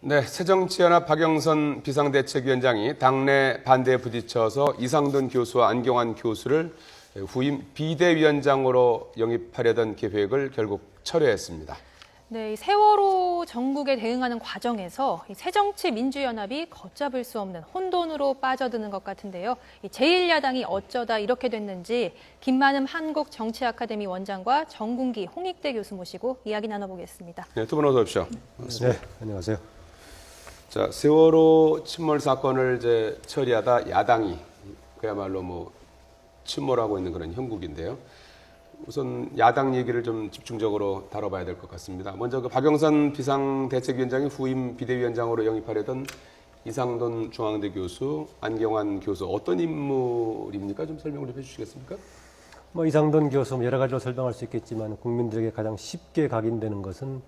네, 새정치연합 박영선 비상대책위원장이 당내 반대에 부딪혀서 이상돈 교수와 안경환 교수를 후임 비대위원장으로 영입하려던 계획을 결국 철회했습니다. 네, 이 세월호 정국에 대응하는 과정에서 이 새정치민주연합이 걷잡을 수 없는 혼돈으로 빠져드는 것 같은데요. 이 제1야당이 어쩌다 이렇게 됐는지 김만흠 한국정치아카데미 원장과 정군기 홍익대 교수 모시고 이야기 나눠보겠습니다. 네, 두 분 어서 오십시오. 네, 안녕하세요. 자, 세월호 침몰 사건을 이제 처리하다 야당이 그야말로 침몰하고 있는 그런 형국인데요. 우선 야당 얘기를 좀 집중적으로 다뤄봐야 될 것 같습니다. 먼저 그 박영선 비상대책위원장이 후임 비대위원장으로 영입하려던 이상돈 중앙대 교수, 안경환 교수 어떤 인물입니까? 좀 설명을 좀 해주시겠습니까? 이상돈 교수 여러 가지로 설명할 수 있겠지만 국민들에게 가장 쉽게 각인되는 것은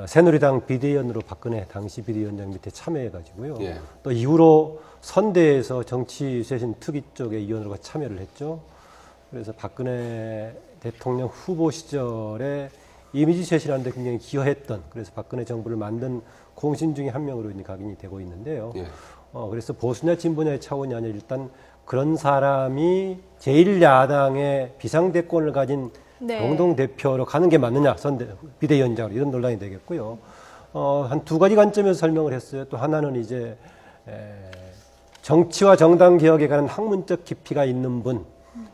새누리당 비대위원으로 박근혜 당시 비대위원장 밑에 참여해가지고요. 예. 또 이후로 선대에서 정치쇄신 특위 쪽의 위원으로 참여를 했죠. 그래서 박근혜 대통령 후보 시절에 이미지 쇄신하는 데 굉장히 기여했던, 그래서 박근혜 정부를 만든 공신 중에 한 명으로 각인이 되고 있는데요. 예. 그래서 보수냐 진보냐의 차원이 아니라 일단 그런 사람이 제1야당의 비상대권을 가진 네. 공동대표로 가는 게 맞느냐, 비대위원장으로, 이런 논란이 되겠고요. 한 두 가지 관점에서 설명을 했어요. 또 하나는 이제 정치와 정당 개혁에 관한 학문적 깊이가 있는 분,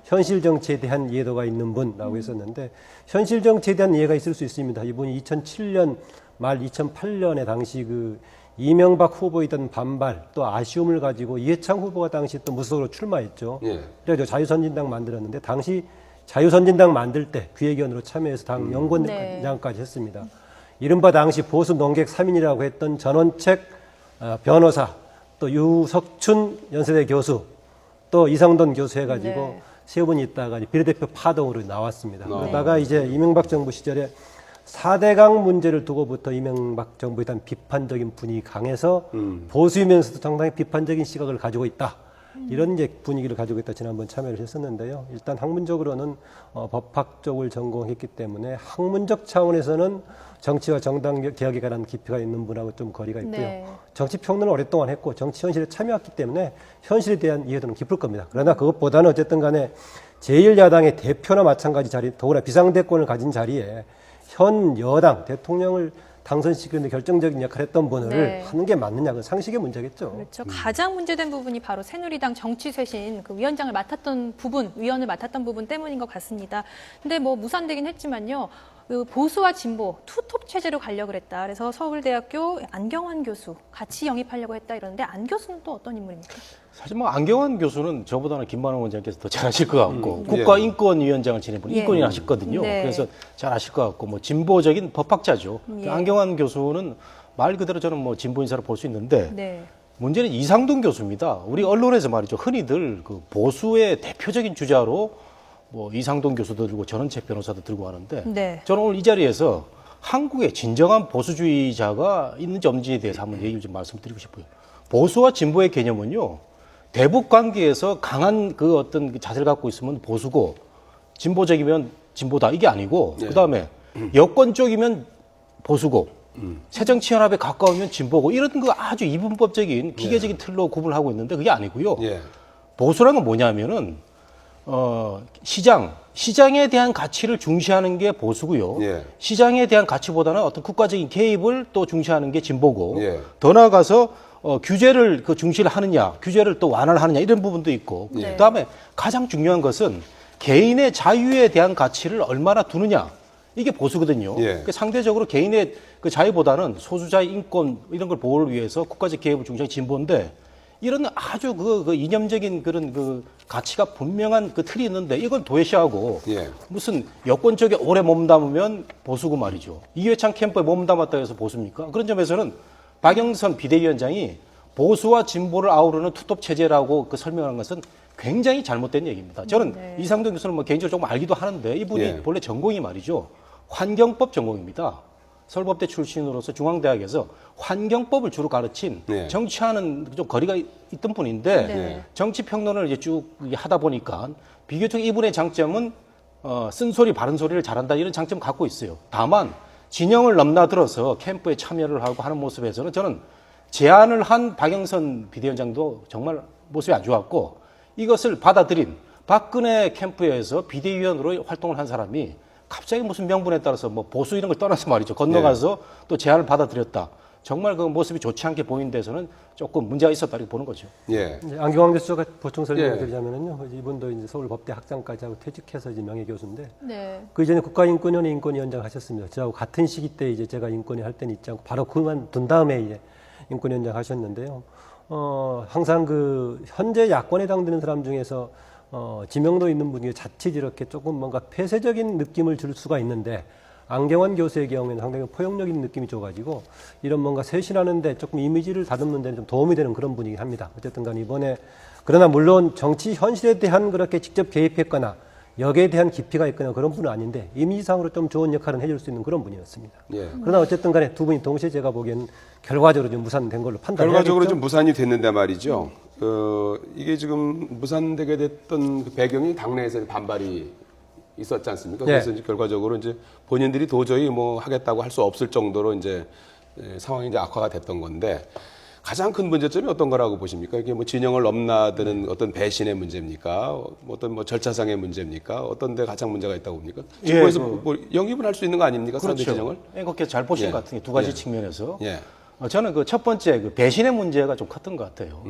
현실 정치에 대한 이해도가 있는 분이라고 했었는데, 현실 정치에 대한 이해가 있을 수 있습니다. 이분이 2007년 말 2008년에 당시 그 이명박 후보에 있던 반발 또 아쉬움을 가지고 이해창 후보가 당시 또 무소속으로 출마했죠. 예. 그래서 자유선진당 만들었는데, 당시 자유선진당 만들 때 기획위원으로 참여해서 당 연구원장까지 했습니다. 이른바 당시 보수 농객 3인이라고 했던 전원책 변호사, 또 유석춘 연세대 교수, 또 이상돈 교수 해가지고 네. 세 분이 있다가 비례대표 파동으로 나왔습니다. 그러다가 이제 이명박 정부 시절에 4대강 문제를 두고부터 이명박 정부에 대한 비판적인 분위기 강해서 보수이면서도 상당히 비판적인 시각을 가지고 있다. 이런 이제 분위기를 가지고 있다. 지난번 참여를 했었는데요. 일단 학문적으로는 법학적을 전공했기 때문에 학문적 차원에서는 정치와 정당 개혁에 관한 깊이가 있는 분하고 좀 거리가 있고요. 네. 정치 평론을 오랫동안 했고 정치 현실에 참여했기 때문에 현실에 대한 이해도는 깊을 겁니다. 그러나 그것보다는 어쨌든 간에 제1야당의 대표나 마찬가지 자리, 더구나 비상대권을 가진 자리에 현 여당 대통령을 당선시키는 데 결정적인 역할을 했던 분을 네. 하는 게 맞느냐, 그 상식의 문제겠죠. 그렇죠. 가장 문제된 부분이 바로 새누리당 정치쇄신 그 위원장을 맡았던 부분, 위원을 맡았던 부분 때문인 것 같습니다. 근데 무산되긴 했지만요. 그 보수와 진보 투톱 체제로 가려고 그랬다. 그래서 서울대학교 안경환 교수 같이 영입하려고 했다 이러는데, 안 교수는 또 어떤 인물입니까? 사실 안경환 교수는 저보다는 김만흠 원장께서 더 잘 아실 것 같고 예. 국가인권위원장을 지내본 예. 인권위를 하셨거든요. 네. 그래서 잘 아실 것 같고 진보적인 법학자죠. 예. 안경환 교수는 말 그대로 저는 진보 인사를 볼 수 있는데 네. 문제는 이상돈 교수입니다. 우리 언론에서 말이죠. 흔히들 그 보수의 대표적인 주자로 이상돈 교수도 들고 전원책 변호사도 들고 하는데 네. 저는 오늘 이 자리에서 한국에 진정한 보수주의자가 있는지 없는지에 대해서 한번 얘기를 좀 말씀드리고 싶어요. 보수와 진보의 개념은요, 대북 관계에서 강한 그 어떤 자세를 갖고 있으면 보수고, 진보적이면 진보다 이게 아니고, 네. 그 다음에 여권 쪽이면 보수고, 새정치연합에 가까우면 진보고, 이런 거 아주 이분법적인 기계적인 틀로 구분을 하고 있는데 그게 아니고요. 예. 보수라는 건 뭐냐면은 시장에 대한 가치를 중시하는 게 보수고요. 예. 시장에 대한 가치보다는 어떤 국가적인 개입을 또 중시하는 게 진보고, 예. 더 나아가서 규제를 중시를 하느냐, 규제를 또 완화를 하느냐 이런 부분도 있고, 네. 그다음에 가장 중요한 것은 개인의 자유에 대한 가치를 얼마나 두느냐. 이게 보수거든요. 예. 그러니까 상대적으로 개인의 그 자유보다는 소수자의 인권 이런 걸 보호를 위해서 국가적 개입을 중시하는 진보인데, 이런 아주 그 이념적인 그런 그 가치가 분명한 그 틀이 있는데 이걸 도외시하고 예. 무슨 여권 쪽에 오래 몸담으면 보수고 말이죠. 이회창 캠프에 몸담았다 해서 보수입니까? 그런 점에서는 박영선 비대위원장이 보수와 진보를 아우르는 투톱 체제라고 그 설명한 것은 굉장히 잘못된 얘기입니다. 저는 네. 이상돈 교수는 개인적으로 조금 알기도 하는데 이분이 예. 본래 전공이 말이죠. 환경법 전공입니다. 서울법대 출신으로서 중앙대학에서 환경법을 주로 가르친 네. 정치하는 좀 거리가 있던 분인데 네. 정치 평론을 이제 쭉 하다 보니까 비교적 이분의 장점은 쓴소리 바른 소리를 잘한다 이런 장점 갖고 있어요. 다만 진영을 넘나들어서 캠프에 참여를 하고 하는 모습에서는 저는 제안을 한 박영선 비대위원장도 정말 모습이 안 좋았고 이것을 받아들인 박근혜 캠프에서 비대위원으로 활동을 한 사람이 갑자기 무슨 명분에 따라서 뭐 보수 이런 걸 떠나서 말이죠. 건너가서 또 제안을 받아들였다. 정말 그 모습이 좋지 않게 보이는 데서는 조금 문제가 있었다 이렇게 보는 거죠. 예. 이제 안경환 교수가 보충 설명드리자면요, 이분도 이제 서울법대 학장까지 하고 퇴직해서 이제 명예교수인데, 네. 그 이전에 국가인권위원회 인권위원장 하셨습니다. 저하고 같은 시기 때 이제 제가 인권위 할 때는 있지 않고 바로 그만둔 다음에 이제 인권위원장 하셨는데요. 항상 그 현재 야권에 해당되는 사람 중에서 지명도 있는 분이 자칫 이렇게 조금 뭔가 폐쇄적인 느낌을 줄 수가 있는데, 안경환 교수의 경우에는 상당히 포용력 있는 느낌이 줘가지고 이런 뭔가 쇄신하는데 조금 이미지를 다듬는 데는 좀 도움이 되는 그런 분이긴 합니다. 어쨌든 간에 이번에, 그러나 물론 정치 현실에 대한 그렇게 직접 개입했거나 역에 대한 깊이가 있거나 그런 분은 아닌데 이미지상으로 좀 좋은 역할은 해줄 수 있는 그런 분이었습니다. 예. 그러나 어쨌든 간에 두 분이 동시에 제가 보기에는 결과적으로 좀 무산된 걸로 판단해야겠죠. 결과적으로 좀 무산이 됐는데 말이죠. 이게 지금 무산되게 됐던 그 배경이 당내에서 반발이 있었지 않습니까? 네. 그래서 이제 결과적으로 이제 본인들이 도저히 뭐 하겠다고 할 수 없을 정도로 이제 상황이 이제 악화가 됐던 건데 가장 큰 문제점이 어떤 거라고 보십니까? 이게 뭐 진영을 넘나드는 어떤 배신의 문제입니까? 어떤 뭐 절차상의 문제입니까? 어떤 데 가장 문제가 있다고 봅니까? 정부에서 뭐 영입을 할 수 있는 거 아닙니까? 상대 진영을? 그렇게 잘 보신 예. 것 같은 게 두 가지 예. 측면에서 예. 저는 그 첫 번째 그 배신의 문제가 좀 컸던 것 같아요.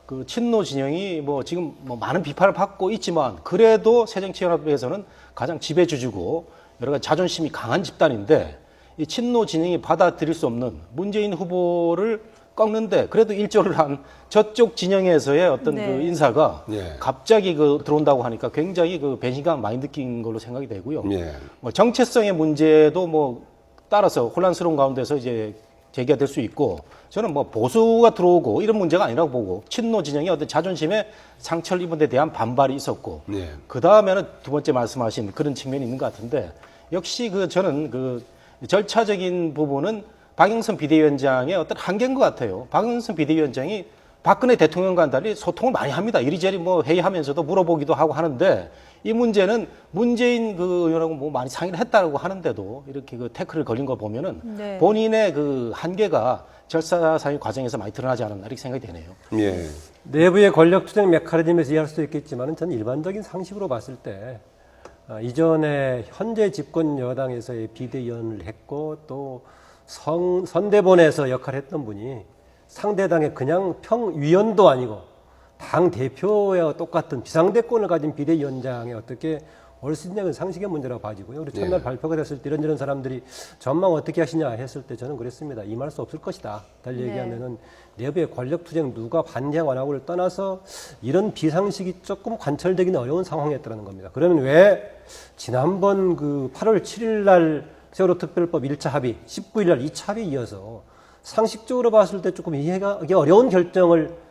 그 친노 진영이 뭐 지금 뭐 많은 비판을 받고 있지만 그래도 새정치연합에서는 가장 지배주주고 여러 가지 자존심이 강한 집단인데 이 친노 진영이 받아들일 수 없는 문재인 후보를 꺾는데 그래도 일조를 한 저쪽 진영에서의 어떤 네. 그 인사가 예. 갑자기 그 들어온다고 하니까 굉장히 그 배신감 많이 느낀 걸로 생각이 되고요. 예. 뭐 정체성의 문제도 뭐 따라서 혼란스러운 가운데서 이제 제기가 될 수 있고 저는 뭐 보수가 들어오고 이런 문제가 아니라고 보고 친노 진영의 어떤 자존심에 상처를 입은 데 대한 반발이 있었고 예. 그 다음에는 두 번째 말씀하신 그런 측면이 있는 것 같은데 역시 그 저는 그 절차적인 부분은 박영선 비대위원장의 어떤 한계인 것 같아요. 박영선 비대위원장이 박근혜 대통령과는 달리 소통을 많이 합니다. 이리저리 뭐 회의하면서도 물어보기도 하고 하는데 이 문제는 문재인 그 의원하고 뭐 많이 상의를 했다고 하는데도 이렇게 그 태클을 걸린 거 보면은 네. 본인의 그 한계가 절차상의 과정에서 많이 드러나지 않았나 이렇게 생각이 되네요. 예. 내부의 권력 투쟁 메커니즘에서 이해할 수도 있겠지만 저는 일반적인 상식으로 봤을 때 이전에 현재 집권 여당에서의 비대위원을 했고 또 선대본에서 역할을 했던 분이 상대당의 그냥 위원도 아니고 당 대표와 똑같은 비상대권을 가진 비대위원장에 어떻게 올 수 있냐는 상식의 문제라고 봐지고요. 우리 첫날 발표가 됐을 때 이런저런 사람들이 전망 어떻게 하시냐 했을 때 저는 그랬습니다. 임할 수 없을 것이다. 달리 얘기하면은 내부의 권력 투쟁 누가 반대하고 안 하고를 떠나서 이런 비상식이 조금 관철되기는 어려운 상황이었다는 겁니다. 그러면 왜 지난번 그 8월 7일 날 세월호 특별법 1차 합의, 19일 날 2차 합의 이어서 상식적으로 봤을 때 조금 이해하기 어려운 결정을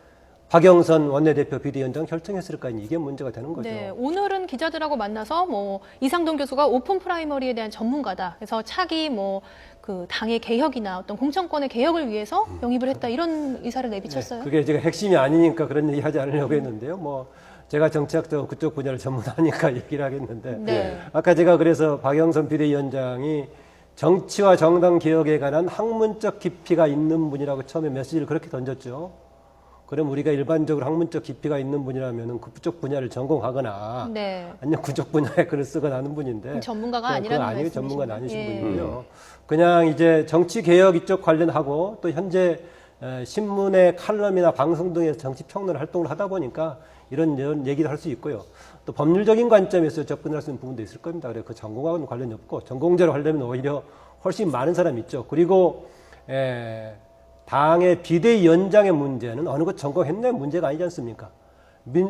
박영선 원내대표 비대위원장 결정했을까? 이게 문제가 되는 거죠. 네, 오늘은 기자들하고 만나서 뭐 이상돈 교수가 오픈 프라이머리에 대한 전문가다. 그래서 차기 뭐 그 당의 개혁이나 어떤 공천권의 개혁을 위해서 영입을 했다. 이런 의사를 내비쳤어요. 네, 그게 제가 핵심이 아니니까 그런 얘기 하지 않으려고 했는데요. 뭐 제가 정치학적 그쪽 분야를 전문하니까 얘기를 하겠는데 네. 아까 제가 그래서 박영선 비대위원장이 정치와 정당 개혁에 관한 학문적 깊이가 있는 분이라고 처음에 메시지를 그렇게 던졌죠. 그럼 우리가 일반적으로 학문적 깊이가 있는 분이라면 그쪽 분야를 전공하거나 네. 아니면 그쪽 분야에 글을 쓰거나 하는 분인데 전문가가 그건 아니라는 아니고 말씀이시죠? 전문가는 아니신 예. 분이고요. 그냥 이제 정치 개혁 이쪽 관련하고 또 현재 신문의 칼럼이나 방송 등에서 정치 평론 활동을 하다 보니까 이런 얘기를 할 수 있고요. 또 법률적인 관점에서 접근할 수 있는 부분도 있을 겁니다. 그래서 그 전공하고는 관련이 없고 전공자로 하려면 오히려 훨씬 많은 사람이 있죠. 그리고 당의 비대위원장의 문제는 어느 것 전공했냐 문제가 아니지 않습니까?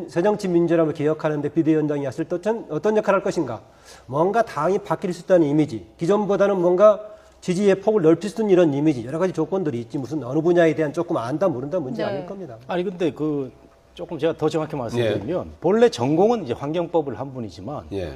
새정치민주연합을 개혁하는데 비대위원장이 왔을 때 어떤 역할을 할 것인가? 뭔가 당이 바뀔 수 있다는 이미지, 기존보다는 뭔가 지지의 폭을 넓힐 수 있는 이런 이미지, 여러 가지 조건들이 있지 무슨 어느 분야에 대한 조금 안다 모른다 문제가 네. 아닐 겁니다. 아니 근데 그 조금 제가 더 정확히 말씀드리면 본래 전공은 이제 환경법을 한 분이지만 예.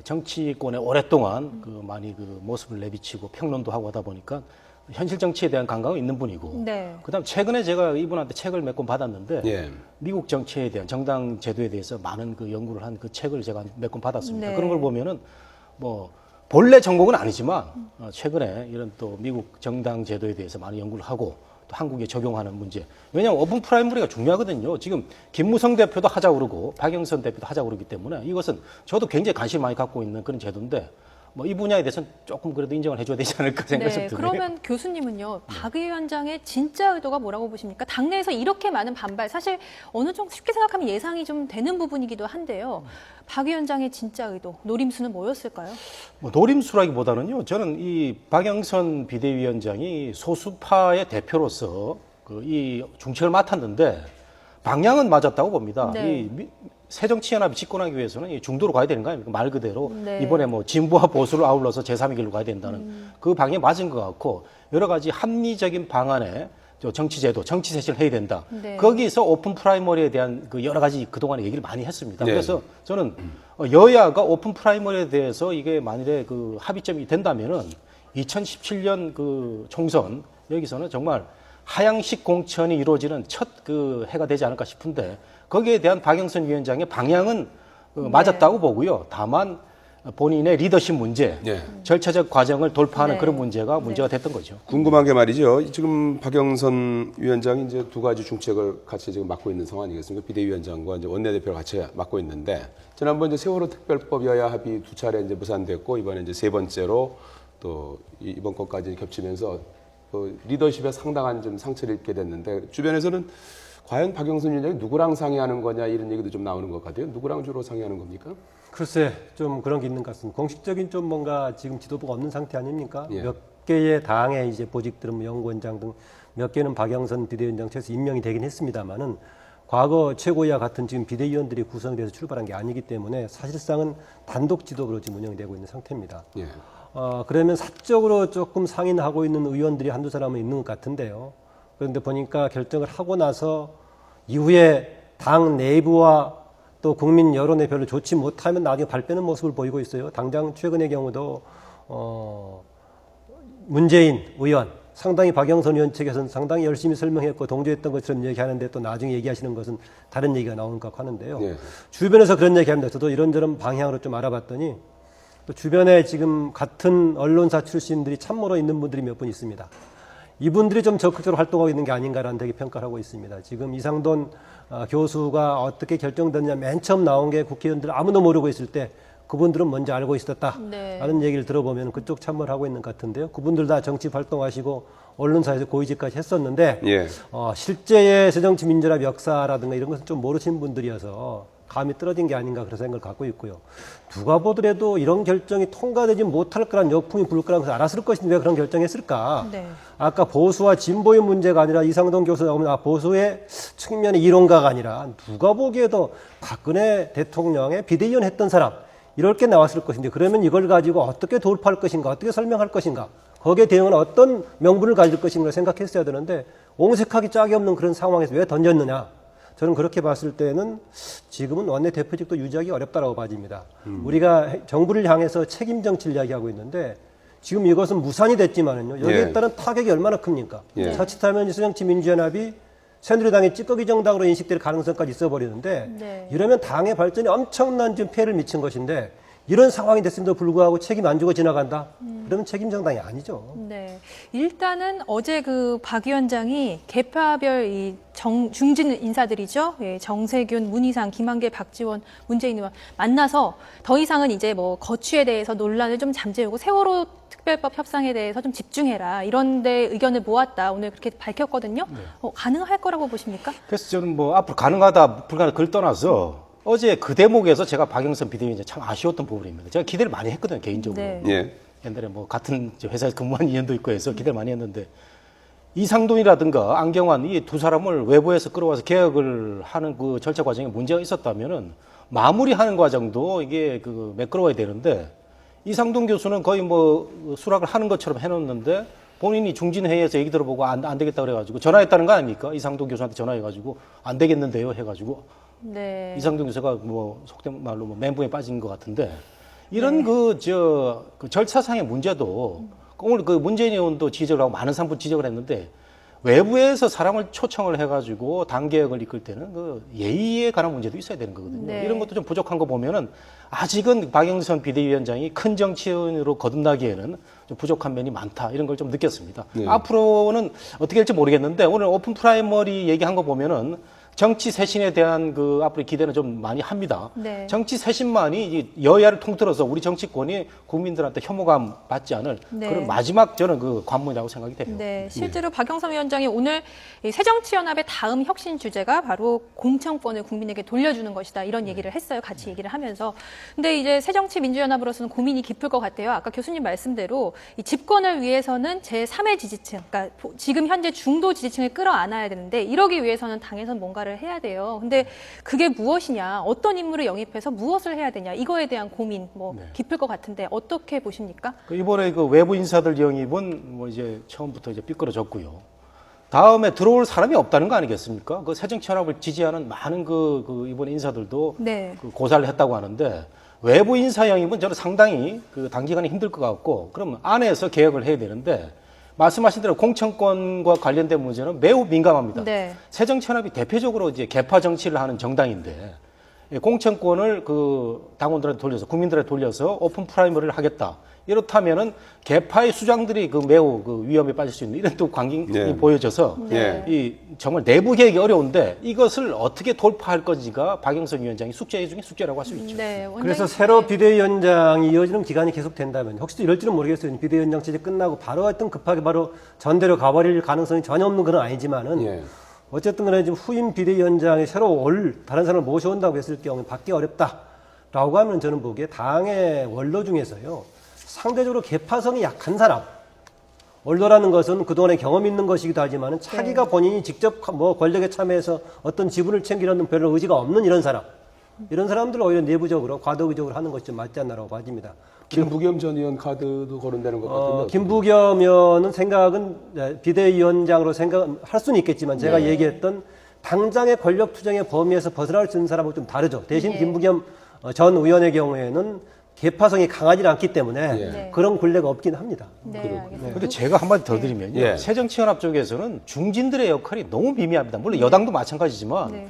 정치권에 오랫동안 그 많이 그 모습을 내비치고 평론도 하고 하다 보니까 현실 정치에 대한 감각은 있는 분이고 네. 그다음 최근에 제가 이분한테 책을 몇 권 받았는데 예. 미국 정치에 대한 정당 제도에 대해서 많은 그 연구를 한 그 책을 제가 몇 권 받았습니다. 네. 그런 걸 보면은 뭐 본래 전공은 아니지만 최근에 이런 또 미국 정당 제도에 대해서 많이 연구를 하고 또 한국에 적용하는 문제. 왜냐하면 오픈 프라이머리가 중요하거든요. 지금 김무성 대표도 하자고 그러고 박영선 대표도 하자고 그러기 때문에 이것은 저도 굉장히 관심 많이 갖고 있는 그런 제도인데 뭐 이 분야에 대해서는 조금 그래도 인정을 해줘야 되지 않을까 생각이 좀 드네요. 그러면 교수님은요, 박 위원장의 진짜 의도가 뭐라고 보십니까? 당내에서 이렇게 많은 반발, 사실 어느 정도 쉽게 생각하면 예상이 좀 되는 부분이기도 한데요. 박 위원장의 진짜 의도, 노림수는 뭐였을까요? 뭐 노림수라기보다는요, 저는 이 박영선 비대위원장이 소수파의 대표로서 이 중책을 맡았는데 방향은 맞았다고 봅니다. 네. 이 새정치연합이 집권하기 위해서는 이 중도로 가야 되는 거 아닙니까? 말 그대로 네. 이번에 뭐 진보와 보수를 아울러서 제3의 길로 가야 된다는 그 방향에 맞은 것 같고 여러 가지 합리적인 방안에 정치제도, 정치쇄신을 해야 된다. 네. 거기서 오픈 프라이머리에 대한 그 여러 가지 그동안에 얘기를 많이 했습니다. 네. 그래서 저는 여야가 오픈 프라이머리에 대해서 이게 만일에 그 합의점이 된다면은 2017년 그 총선 여기서는 정말 하향식 공천이 이루어지는 첫 그 해가 되지 않을까 싶은데 거기에 대한 박영선 위원장의 방향은 맞았다고 보고요. 다만 본인의 리더십 문제, 네. 절차적 과정을 돌파하는 네. 그런 문제가 됐던 거죠. 궁금한 게 말이죠. 지금 박영선 위원장이 이제 두 가지 중책을 같이 지금 맡고 있는 상황 아니겠습니까? 비대위원장과 이제 원내대표를 같이 맡고 있는데 지난번 이제 세월호 특별법 여야 합의 두 차례 이제 무산됐고 이번에 이제 세 번째로 또 이번 것까지 겹치면서 리더십에 상당한 좀 상처를 입게 됐는데 주변에서는 과연 박영선 위원장이 누구랑 상의하는 거냐 이런 얘기도 좀 나오는 것 같아요. 누구랑 주로 상의하는 겁니까? 글쎄, 좀 그런 게 있는 것 같습니다. 공식적인 좀 뭔가 지금 지도부가 없는 상태 아닙니까? 예. 몇 개의 당의 이제 보직들은 뭐 연구원장 등 몇 개는 박영선 비대위원장 최소 임명이 되긴 했습니다만은 과거 최고위와 같은 지금 비대위원들이 구성이 돼서 출발한 게 아니기 때문에 사실상은 단독 지도부로 지금 운영이 되고 있는 상태입니다. 예. 그러면 사적으로 조금 상의하고 있는 의원들이 한두 사람은 있는 것 같은데요. 그런데 보니까 결정을 하고 나서 이후에 당 내부와 또 국민 여론에 별로 좋지 못하면 나중에 발빼는 모습을 보이고 있어요. 당장 최근의 경우도 문재인 의원, 상당히 박영선 의원 측에서는 상당히 열심히 설명했고 동조했던 것처럼 얘기하는데 또 나중에 얘기하시는 것은 다른 얘기가 나오는 것 같고 하는데요. 예. 주변에서 그런 얘기합니다. 저도 이런저런 방향으로 좀 알아봤더니 또 주변에 지금 같은 언론사 출신들이 참모로 있는 분들이 몇 분 있습니다. 이분들이 좀 적극적으로 활동하고 있는 게 아닌가라는 되게 평가를 하고 있습니다. 지금 이상돈 교수가 어떻게 결정됐냐 맨 처음 나온 게 국회의원들 아무도 모르고 있을 때 그분들은 먼저 알고 있었다 네. 라는 얘기를 들어보면 그쪽 참모를 하고 있는 것 같은데요. 그분들 다 정치 활동하시고 언론사에서 고위직까지 했었는데 예. 실제의 새정치민주연합 역사라든가 이런 것은 좀 모르시는 분들이어서 감이 떨어진 게 아닌가 그런 생각을 갖고 있고요. 누가 보더라도 이런 결정이 통과되지 못할 거란 역풍이 불 거라고 해서 알았을 것인데 왜 그런 결정했을까? 네. 아까 보수와 진보의 문제가 아니라 이상돈 교수 나오면 보수의 측면의 이론가가 아니라 누가 보기에도 박근혜 대통령의 비대위원 했던 사람 이렇게 나왔을 것인데 그러면 이걸 가지고 어떻게 돌파할 것인가 어떻게 설명할 것인가 거기에 대응은 어떤 명분을 가질 것인가 생각했어야 되는데 옹색하기 짝이 없는 그런 상황에서 왜 던졌느냐 저는 그렇게 봤을 때는 지금은 원내대표직도 유지하기 어렵다라고 봐집니다. 우리가 정부를 향해서 책임 정치를 이야기하고 있는데 지금 이것은 무산이 됐지만은요. 여기에 예. 따른 타격이 얼마나 큽니까? 예. 자칫하면 새정치민주연합이 새누리당의 찌꺼기 정당으로 인식될 가능성까지 있어버리는데 네. 이러면 당의 발전에 엄청난 지금 폐해를 미친 것인데 이런 상황이 됐음에도 불구하고 책임 안 지고 지나간다? 그러면 책임 정당이 아니죠. 네. 일단은 어제 그 박 위원장이 계파별 이 중진 인사들이죠. 예, 정세균, 문희상, 김한길, 박지원, 문재인 의원 만나서 더 이상은 이제 뭐 거취에 대해서 논란을 좀 잠재우고 세월호 특별법 협상에 대해서 좀 집중해라. 이런 데 의견을 모았다. 오늘 그렇게 밝혔거든요. 가능할 거라고 보십니까? 그래서 저는 뭐 앞으로 가능하다, 불가능하다 그걸 떠나서 어제 그 대목에서 제가 박영선 비대위원장 참 아쉬웠던 부분입니다. 제가 기대를 많이 했거든요, 개인적으로. 네. 예. 옛날에 뭐 같은 회사에서 근무한 인연도 있고 해서 기대를 많이 했는데 이상돈이라든가 안경환 이 두 사람을 외부에서 끌어와서 개혁을 하는 그 절차 과정에 문제가 있었다면은 마무리하는 과정도 이게 그 매끄러워야 되는데 이상돈 교수는 거의 뭐 수락을 하는 것처럼 해놓는데 본인이 중진회의에서 얘기 들어보고 안 되겠다 그래가지고 전화했다는 거 아닙니까? 이상돈 교수한테 전화해가지고 안 되겠는데요 해가지고 네. 이상돈 교수가 뭐 속된 말로 뭐 멘붕에 빠진 것 같은데 이런 그 절차상의 문제도 오늘 그 문재인 의원도 지적을 하고 많은 상분 지적을 했는데 외부에서 사람을 초청을 해가지고 당 개혁을 이끌 때는 그 예의에 관한 문제도 있어야 되는 거거든요. 네. 이런 것도 좀 부족한 거 보면은 아직은 박영선 비대위원장이 큰 정치인으로 거듭나기에는 좀 부족한 면이 많다 이런 걸 좀 느꼈습니다. 네. 앞으로는 어떻게 될지 모르겠는데 오늘 오픈 프라이머리 얘기한 거 보면은 정치 쇄신에 대한 그 앞으로 기대는 좀 많이 합니다. 네. 정치 쇄신만이 이 여야를 통틀어서 우리 정치권이 국민들한테 혐오감 받지 않을 네. 그런 마지막 저는 그 관문이라고 생각이 돼요. 네, 실제로 박영선 위원장이 오늘 이 새정치연합의 다음 혁신 주제가 바로 공천권을 국민에게 돌려주는 것이다 이런 얘기를 했어요. 같이 얘기를 하면서. 근데 이제 새정치민주연합으로서는 고민이 깊을 것 같아요. 아까 교수님 말씀대로 이 집권을 위해서는 제3의 지지층, 그러니까 지금 현재 중도 지지층을 끌어안아야 되는데 이러기 위해서는 당에서는 뭔가를 해야 돼요. 근데 그게 무엇이냐, 어떤 인물을 영입해서 무엇을 해야 되냐 이거에 대한 고민 뭐 깊을 것 같은데 어떻게 보십니까? 그 이번에 그 외부 인사들 영입은 뭐 이제 처음부터 이제 삐뚤어졌고요. 다음에 들어올 사람이 없다는 거 아니겠습니까? 그 새정치연합을 지지하는 많은 그 이번 인사들도 네. 그 고사를 했다고 하는데 외부 인사 영입은 저는 상당히 그 단기간에 힘들 것 같고 그럼 안에서 개혁을 해야 되는데 말씀하신 대로 공천권과 관련된 문제는 매우 민감합니다. 네. 새정치연합이 대표적으로 이제 개파 정치를 하는 정당인데 공천권을 그 당원들한테 돌려서 국민들한테 돌려서 오픈 프라이머리를 하겠다. 이렇다면은 개파의 수장들이 그 매우 그 위험에 빠질 수 있는 이런 또 광경이 네. 보여져서 네. 이 정말 내부 개혁이 어려운데 이것을 어떻게 돌파할 건지가 박영선 위원장이 숙제 중에 숙제라고 할 수 있죠. 네, 원장님. 그래서 새로 비대위원장이 이어지는 기간이 계속 된다면 혹시 이럴지는 모르겠어요. 비대위원장 체제 끝나고 바로 하여튼 급하게 바로 전대로 가버릴 가능성이 전혀 없는 건 아니지만은 예. 어쨌든 간에 지금 후임 비대위원장이 새로 다른 사람을 모셔온다고 했을 경우에 받기 어렵다라고 하면 저는 보기에 당의 원로 중에서요. 상대적으로 개파성이 약한 사람. 원로라는 것은 그동안에 경험 있는 것이기도 하지만 자기가 본인이 직접 뭐 권력에 참여해서 어떤 지분을 챙기려는 별로 의지가 없는 이런 사람. 이런 사람들을 오히려 내부적으로 과도기적으로 하는 것이 좀 맞지 않나라고 봐집니다. 김부겸 전 의원 카드도 거론되는 것 같은데. 김부겸 의원은 생각은 비대위원장으로 생각할 수는 있겠지만 제가 얘기했던 당장의 권력 투쟁의 범위에서 벗어날 수 있는 사람하고 좀 다르죠. 대신 예. 김부겸 전 의원의 경우에는 개파성이 강하지 않기 때문에 네. 그런 권례가 없긴 합니다. 네, 알겠습니다. 그런데 제가 한마디 더 드리면요. 예. 새정치연합 쪽에서는 중진들의 역할이 너무 미미합니다. 물론 여당도 마찬가지지만 네.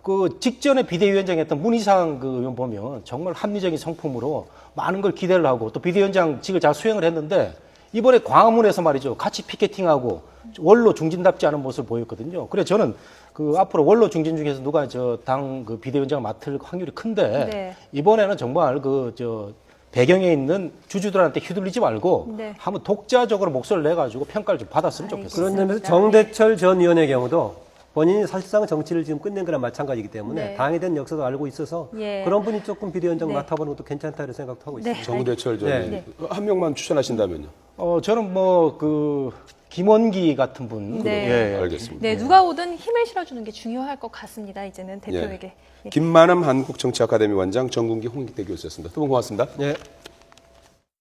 그 직전에 비대위원장 했던 문희상 그 의원 보면 정말 합리적인 성품으로 많은 걸 기대를 하고 또 비대위원장직을 잘 수행을 했는데 이번에 광화문에서 말이죠. 같이 피켓팅하고 원로 중진답지 않은 모습을 보였거든요. 그래서 저는 그 앞으로 원로 중진 중에서 누가 저 당 그 비대위원장을 맡을 확률이 큰데 네. 이번에는 정말 그 저 배경에 있는 주주들한테 휘둘리지 말고 네. 한번 독자적으로 목소리를 내가지고 평가를 좀 받았으면 좋겠어요. 그런 점에서 알겠습니다. 정대철 전 의원의 경우도 본인이 사실상 정치를 지금 끝낸 거랑 마찬가지이기 때문에 네. 당에 대한 역사도 알고 있어서 예. 그런 분이 조금 비대위원장 네. 맡아보는 것도 괜찮다고 생각도 하고 있습니다. 네. 정대철 전 네. 의원. 한 명만 추천하신다면요. 저는 뭐 그 김원기 같은 분. 네. 예. 알겠습니다. 네, 누가 오든 힘을 실어주는 게 중요할 것 같습니다. 이제는 대표에게. 김만함 한국정치아카데미 원장, 정군기 홍익대 교수였습니다. 두 분 고맙습니다. 네.